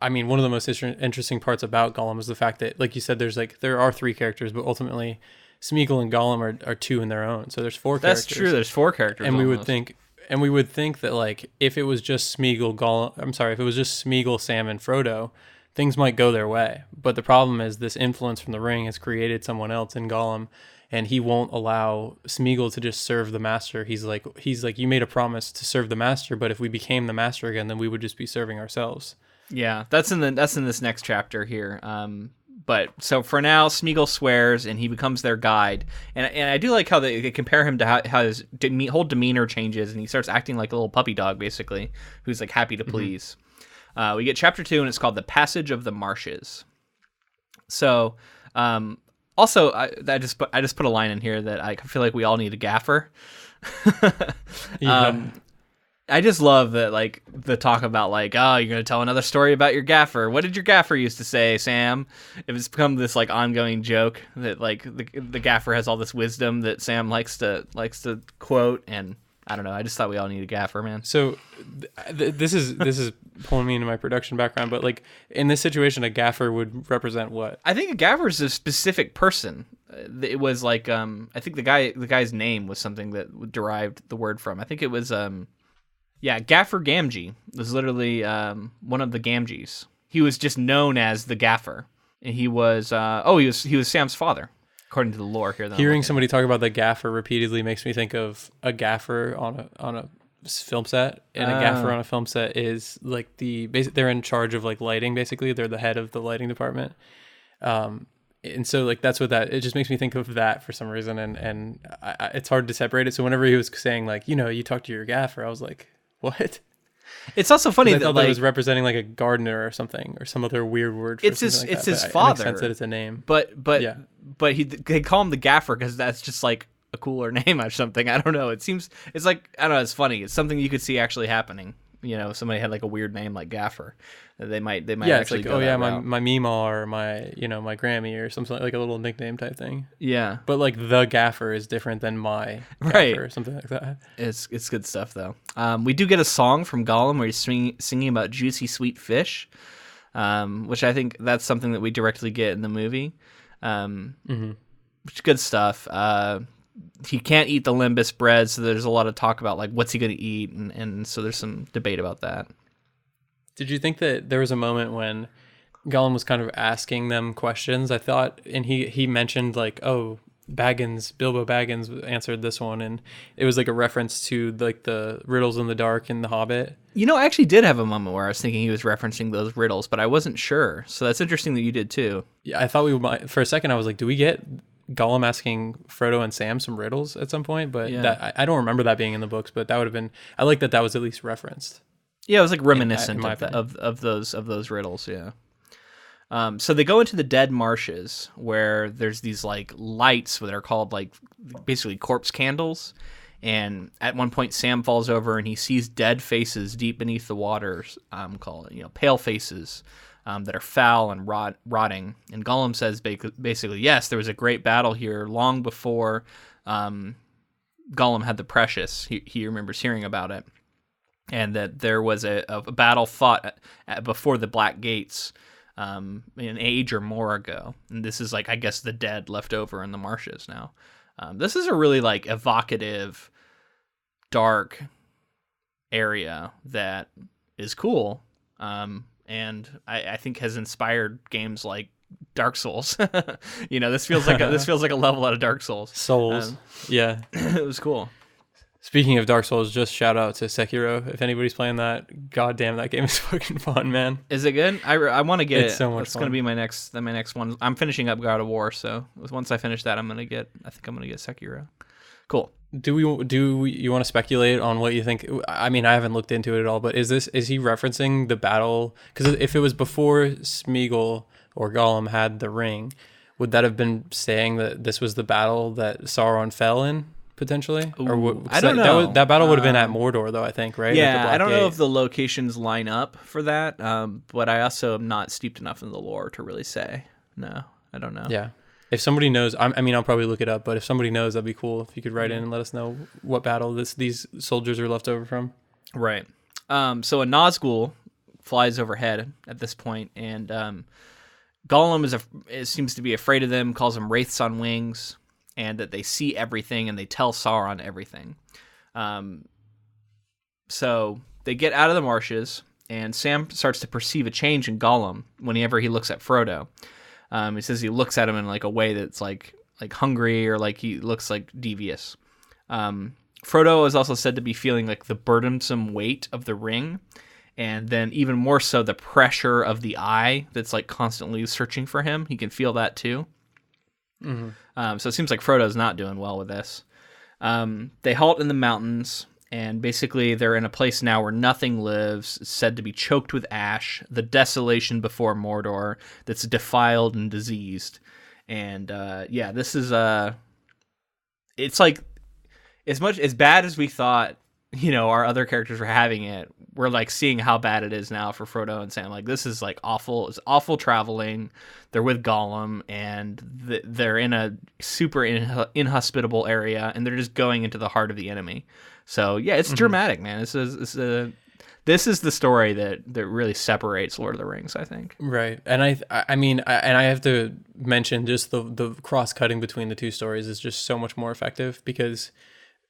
I mean, one of the most interesting parts about Gollum is the fact that, like you said, there are three characters, but ultimately Sméagol and Gollum are two in their own. So there's four characters. That's true. There's four characters. And we would think that, like, if it was just Sméagol, Sam, and Frodo, things might go their way. But the problem is this influence from the ring has created someone else in Gollum, and he won't allow Sméagol to just serve the master. He's like, you made a promise to serve the master, but if we became the master again, then we would just be serving ourselves. Yeah, that's in this next chapter here. But so for now, Sméagol swears and he becomes their guide. And I do like how they compare him to how his whole demeanor changes, and he starts acting like a little puppy dog, basically, who's like happy to please. We get chapter 2, and it's called The Passage of the Marshes. So, also, I just put a line in here that I feel like we all need a gaffer. I just love that, like, the talk about, like, oh, you're going to tell another story about your gaffer. What did your gaffer used to say, Sam? It's become this, like, ongoing joke that, like, the gaffer has all this wisdom that Sam likes to quote, and I don't know. I just thought we all need a gaffer, man. So this is pulling me into my production background, but, like, in this situation, a gaffer would represent what? I think a gaffer is a specific person. It was, like, I think the guy's name was something that derived the word from. I think it was, Gaffer Gamgee was literally one of the Gamgees. He was just known as the Gaffer, and he was Sam's father, according to the lore here. Hearing somebody talk about the Gaffer repeatedly makes me think of a gaffer on a film set, and a gaffer on a film set is like they're in charge of like lighting. Basically, they're the head of the lighting department. And so, like, that's what it just makes me think of that for some reason, and it's hard to separate it. So whenever he was saying, like, you talk to your gaffer, I was like, what? It's also funny that that was representing like a gardener or something, or some other weird word. It's his father. It makes sense that it's a name. But they call him the Gaffer because that's just like a cooler name or something. I don't know. It's like, I don't know. It's funny. It's something you could see actually happening. Somebody had like a weird name like Gaffer. They might actually it's like, my Meemaw or my my Grammy or something like a little nickname type thing. Yeah, but like the Gaffer is different than my Gaffer or something like that. It's good stuff though. We do get a song from Gollum where he's singing about juicy sweet fish, which I think that's something that we directly get in the movie. Which is good stuff. He can't eat the Limbus bread, so there's a lot of talk about like what's he going to eat, and so there's some debate about that. Did you think that there was a moment when Gollum was kind of asking them questions? I thought, and he mentioned like, oh, Bilbo Baggins answered this one, and it was like a reference to like the riddles in the dark in The Hobbit. I actually did have a moment where I was thinking he was referencing those riddles, but I wasn't sure. So that's interesting that you did too. Yeah, I thought we might. For a second, I was like, do we get Gollum asking Frodo and Sam some riddles at some point? But I don't remember that being in the books. But that would have been. I like that was at least referenced. Yeah, it was like reminiscent of those riddles. Yeah. So they go into the dead marshes where there's these like lights that are called like basically corpse candles. And at one point, Sam falls over and he sees dead faces deep beneath the waters, pale faces that are foul and rotting. And Gollum says basically, yes, there was a great battle here long before Gollum had the precious. He remembers hearing about it. And that there was a battle fought before the Black Gates an age or more ago. And this is like, I guess, the dead left over in the marshes now. This is a really like evocative, dark area that is cool, and I think has inspired games like Dark Souls. This feels like a level out of Dark Souls. Yeah, it was cool. Speaking of Dark Souls, just shout out to Sekiro. If anybody's playing that, goddamn, that game is fucking fun, man. Is it good? I want to get it. So much It's fun. going to be my next one. I'm finishing up God of War, so once I finish that, I think I'm going to get Sekiro. Cool. Do you want to speculate on what you think? I mean, I haven't looked into it at all, but is he referencing the battle? Because if it was before Sméagol or Gollum had the ring, would that have been saying that this was the battle that Sauron fell in? Potentially? I don't know. That battle would have been at Mordor, though, I think, right? Yeah, I don't know if the locations line up for that, but I also am not steeped enough in the lore to really say. No, I don't know. Yeah. If somebody knows, I'll probably look it up, but if somebody knows, that'd be cool if you could write in and let us know what battle these soldiers are left over from. Right. So a Nazgul flies overhead at this point, and Gollum seems to be afraid of them, calls them wraiths on wings, and that they see everything and they tell Sauron everything. So they get out of the marshes, and Sam starts to perceive a change in Gollum whenever he looks at Frodo. He says he looks at him in like a way that's like hungry, or like he looks like devious. Frodo is also said to be feeling like the burdensome weight of the ring, and then even more so the pressure of the eye that's like constantly searching for him. He can feel that too. Mm-hmm. So it seems like Frodo's not doing well with this. They halt in the mountains, and basically they're in a place now where nothing lives. It's said to be choked with ash, the desolation before Mordor that's defiled and diseased. And this is it's like as bad as we thought, our other characters were having it. We're like seeing how bad it is now for Frodo and Sam. Like, this is like awful. It's awful traveling. They're with Gollum, and they're in a super inhospitable area, and they're just going into the heart of the enemy. So yeah, it's dramatic, man. This is the story that really separates Lord of the Rings, I think. Right, and I have to mention just the cross cutting between the two stories is just so much more effective because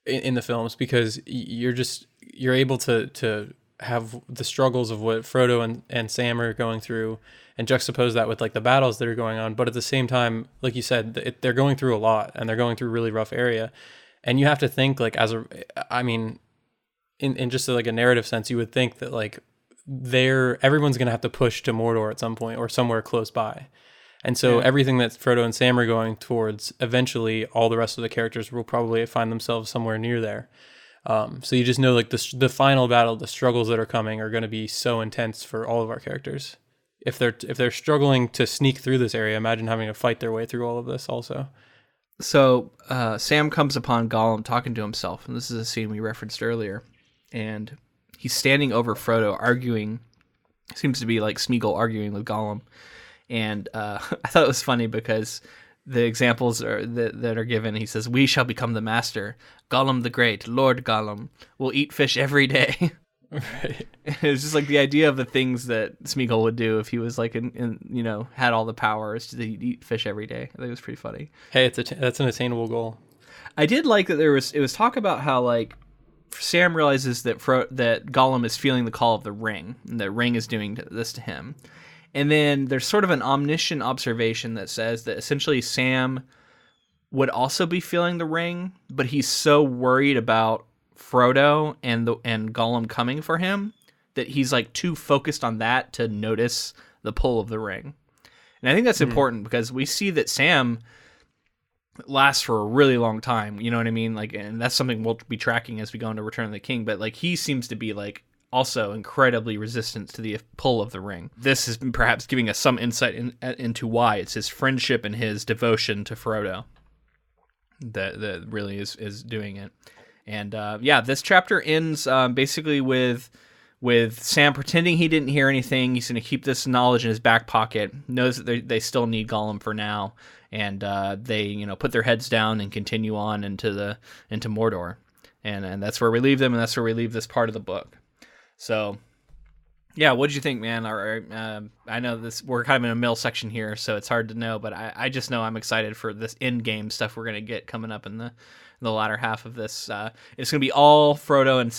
in the films, because you're able to have the struggles of what Frodo and Sam are going through and juxtapose that with like the battles that are going on. But at the same time, like you said, they're going through a lot and they're going through a really rough area. And you have to think like in just like a narrative sense, you would think that like everyone's going to have to push to Mordor at some point or somewhere close by. And so everything that Frodo and Sam are going towards, eventually all the rest of the characters will probably find themselves somewhere near there. So you just know like the final battle, the struggles that are coming are going to be so intense for all of our characters. If they're struggling to sneak through this area, imagine having to fight their way through all of this also. So Sam comes upon Gollum talking to himself, and this is a scene we referenced earlier. And he's standing over Frodo, arguing. Seems to be like Sméagol arguing with Gollum. And I thought it was funny because the examples that are given, he says, "We shall become the master. Gollum the Great, Lord Gollum, will eat fish every day." Right. It's just like the idea of the things that Sméagol would do if he was like had all the powers to eat fish every day. I think it was pretty funny. Hey, that's an attainable goal. I did like that it was talk about how like Sam realizes that that Gollum is feeling the call of the ring, and that ring is doing this to him. And then there's sort of an omniscient observation that says that essentially Sam would also be feeling the ring, but he's so worried about Frodo and Gollum coming for him that he's like too focused on that to notice the pull of the ring. And I think that's important because we see that Sam lasts for a really long time. You know what I mean? Like, and that's something we'll be tracking as we go into Return of the King. But like, he seems to be like also incredibly resistant to the pull of the ring. This is perhaps giving us some insight into why. It's his friendship and his devotion to Frodo that really is doing it. And this chapter ends basically with Sam pretending he didn't hear anything. He's going to keep this knowledge in his back pocket, knows that they still need Gollum for now, and they put their heads down and continue on into Mordor. And that's where we leave them, and that's where we leave this part of the book. So, yeah, what did you think, man? I know we're kind of in a middle section here, so it's hard to know, but I just know I'm excited for this in-game stuff we're going to get coming up in the latter half of this. It's going to be all Frodo and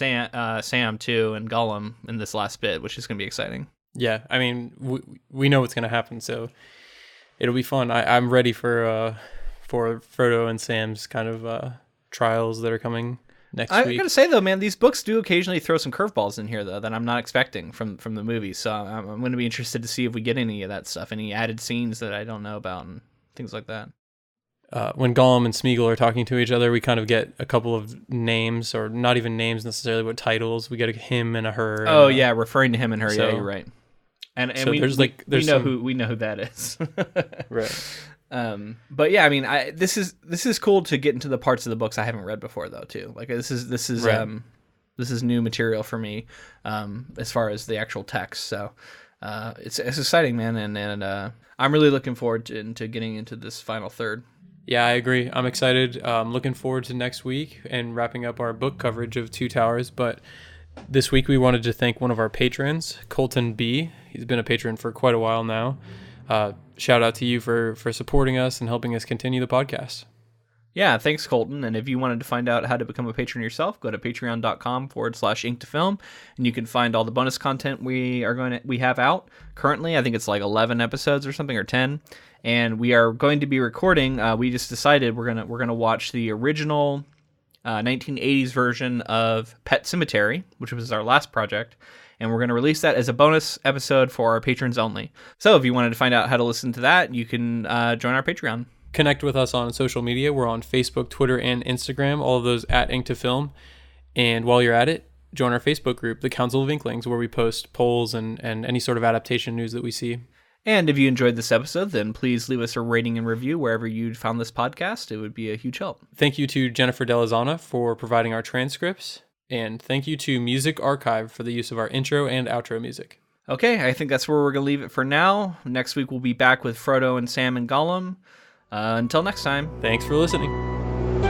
Sam too, and Gollum in this last bit, which is going to be exciting. Yeah, I mean, we know what's going to happen, so it'll be fun. I'm ready for Frodo and Sam's kind of trials that are coming next week. I gotta say though, man, these books do occasionally throw some curveballs in here though that I'm not expecting from the movie. So I'm going to be interested to see if we get any of that stuff, any added scenes that I don't know about and things like that. When Gollum and Sméagol are talking to each other, we kind of get a couple of names, or not even names necessarily, but titles. We get a him and a her. Oh yeah, referring to him and her. So, yeah, you're right. And so we know who that is. Right. But yeah, I mean, this is cool to get into the parts of the books I haven't read before though too. Like this is right. This is new material for me, as far as the actual text. So, it's exciting, man, and I'm really looking forward to getting into this final third. Yeah, I agree. I'm excited. Looking forward to next week and wrapping up our book coverage of Two Towers. But this week we wanted to thank one of our patrons, Colton B. He's been a patron for quite a while now. Shout out to you for supporting us and helping us continue the podcast. Yeah, thanks, Colton. And if you wanted to find out how to become a patron yourself, go to patreon.com/ink2film, and you can find all the bonus content we have out. Currently, I think it's like 11 episodes or something, or 10. And we are going to be recording. We just decided we're gonna watch the original 1980s version of Pet Sematary, which was our last project, and we're going to release that as a bonus episode for our patrons only. So if you wanted to find out how to listen to that, you can join our Patreon. Connect with us on social media. We're on Facebook, Twitter, and Instagram, all of those at Ink2Film. And while you're at it, join our Facebook group, the Council of Inklings, where we post polls and any sort of adaptation news that we see. And if you enjoyed this episode, then please leave us a rating and review wherever you found this podcast. It would be a huge help. Thank you to Jennifer Delazana for providing our transcripts. And thank you to Music Archive for the use of our intro and outro music. Okay, I think that's where we're going to leave it for now. Next week we'll be back with Frodo and Sam and Gollum. Until next time. Thanks for listening.